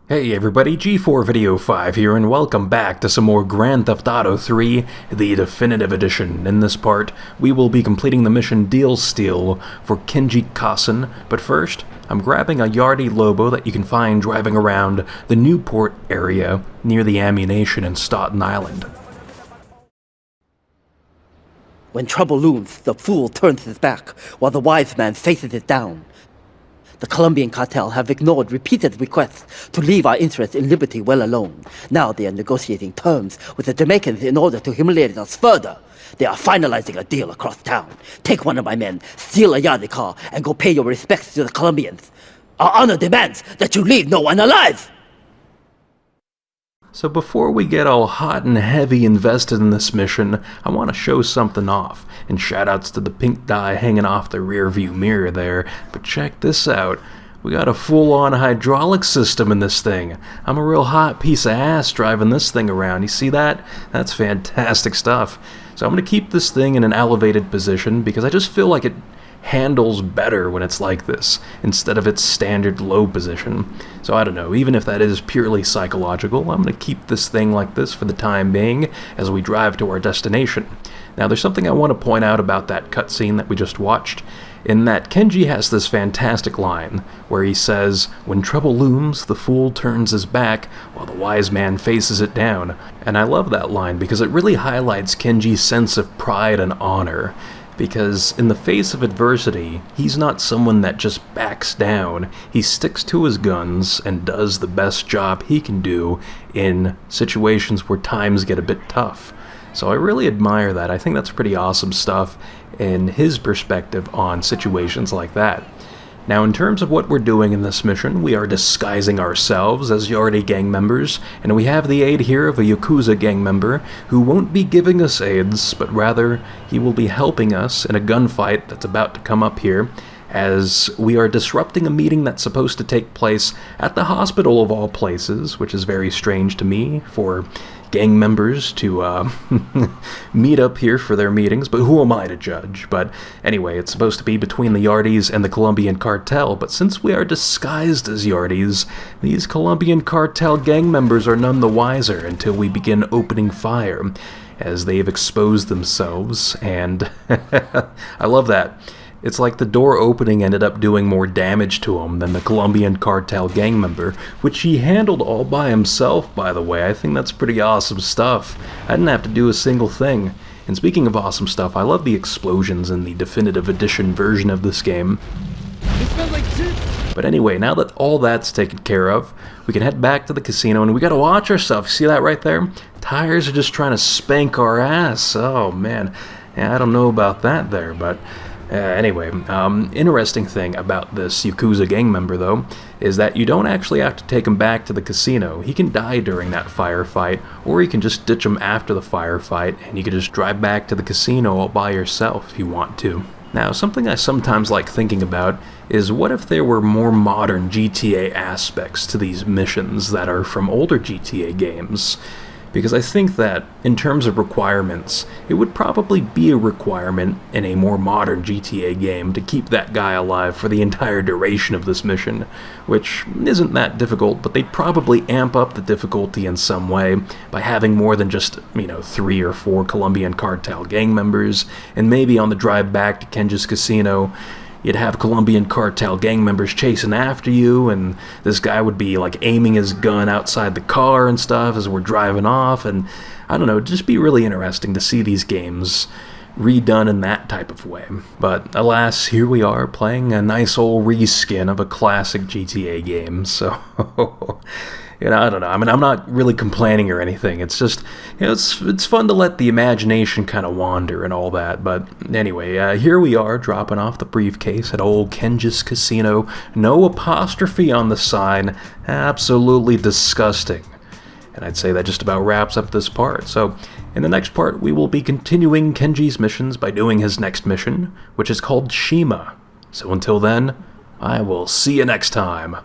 Hey everybody, G4 Video 5 here, and welcome back to some more Grand Theft Auto 3, the Definitive Edition. In this part, we will be completing the mission Deal Steal for Kenji Kassen, but first, I'm grabbing a Yardie Lobo that you can find driving around the Newport area near the ammunition in Staunton Island. When trouble looms, the fool turns his back, while the wise man faces it down. The Columbian cartel have ignored repeated requests to leave our interests in liberty well alone. Now they are negotiating terms with the Jamaicans in order to humiliate us further. They are finalizing a deal across town. Take one of my men, steal a Yardie car, and go pay your respects to the Columbians. Our honor demands that you leave no one alive! So before we get all hot and heavy invested in this mission, I want to show something off. And shoutouts to the pink dye hanging off the rear view mirror there. But check this out. We got a full-on hydraulic system in this thing. I'm a real hot piece of ass driving this thing around. You see that? That's fantastic stuff. So I'm going to keep this thing in an elevated position because I just feel like it handles better when it's like this, instead of its standard low position. So I don't know, even if that is purely psychological, I'm going to keep this thing like this for the time being as we drive to our destination. Now there's something I want to point out about that cutscene that we just watched, in that Kenji has this fantastic line where he says, "When trouble looms, the fool turns his back while the wise man faces it down." And I love that line because it really highlights Kenji's sense of pride and honor. Because in the face of adversity, he's not someone that just backs down. He sticks to his guns and does the best job he can do in situations where times get a bit tough. So I really admire that. I think that's pretty awesome stuff in his perspective on situations like that. Now, in terms of what we're doing in this mission, we are disguising ourselves as Yardie gang members, and we have the aid here of a Yakuza gang member who won't be giving us aids, but rather he will be helping us in a gunfight that's about to come up here, as we are disrupting a meeting that's supposed to take place at the hospital of all places, which is very strange to me for gang members to meet up here for their meetings, but who am I to judge? But anyway, it's supposed to be between the Yardies and the Colombian cartel, but since we are disguised as Yardies, these Colombian cartel gang members are none the wiser until we begin opening fire, as they've exposed themselves, and I love that. It's like the door opening ended up doing more damage to him than the Colombian cartel gang member, which he handled all by himself, by the way. I think that's pretty awesome stuff. I didn't have to do a single thing. And speaking of awesome stuff, I love the explosions in the Definitive Edition version of this game. But anyway, now that all that's taken care of, we can head back to the casino, and we gotta watch ourselves. See that right there? Tires are just trying to spank our ass. Oh man, yeah, I don't know about that there, but anyway, interesting thing about this Yakuza gang member, though, is that you don't actually have to take him back to the casino. He can die during that firefight, or you can just ditch him after the firefight, and you can just drive back to the casino all by yourself if you want to. Now, something I sometimes like thinking about is what if there were more modern GTA aspects to these missions that are from older GTA games? Because I think that, in terms of requirements, it would probably be a requirement in a more modern GTA game to keep that guy alive for the entire duration of this mission, which isn't that difficult, but they'd probably amp up the difficulty in some way by having more than just, 3 or 4 Colombian cartel gang members, and maybe on the drive back to Kenji's casino, you'd have Colombian cartel gang members chasing after you, and this guy would be like aiming his gun outside the car and stuff as we're driving off, and I don't know, it'd just be really interesting to see these games redone in that type of way. But alas, here we are playing a nice old reskin of a classic GTA game, so I don't know. I mean, I'm not really complaining or anything. It's just, it's fun to let the imagination kind of wander and all that. But anyway, here we are dropping off the briefcase at old Kenji's casino. No apostrophe on the sign. Absolutely disgusting. And I'd say that just about wraps up this part. So in the next part, we will be continuing Kenji's missions by doing his next mission, which is called Shima. So until then, I will see you next time.